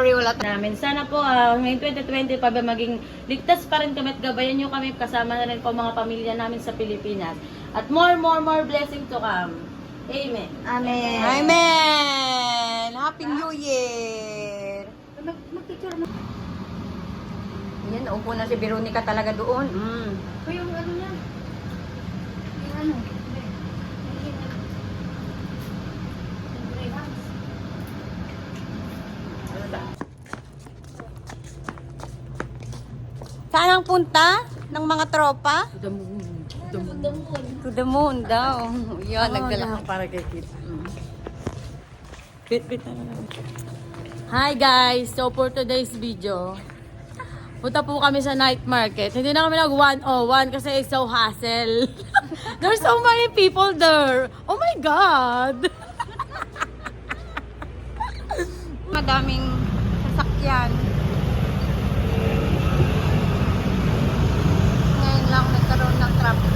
sorry, wala namin. Sana po ngayong 2020 pa ba maging ligtas pa rin kami at gabayan nyo kami kasama na rin po mga pamilya namin sa Pilipinas. At more blessing to come. Amen. Amen. Amen. Happy New Year. Mag-picture mo. Yan, upo na si Veronica talaga doon. Yung ano niya? Yung ano? Saan ang punta ng mga tropa? To the moon. To the moon daw. Yan, nagdala. Para kay Kit. Bit na lang. Hi guys! So for today's video, punta po kami sa night market. Hindi na kami nag 101 kasi it's so hassle. There's so many people there. Oh my God! Madaming sasakyan. Ngayon lang nagkaroon ng traffic.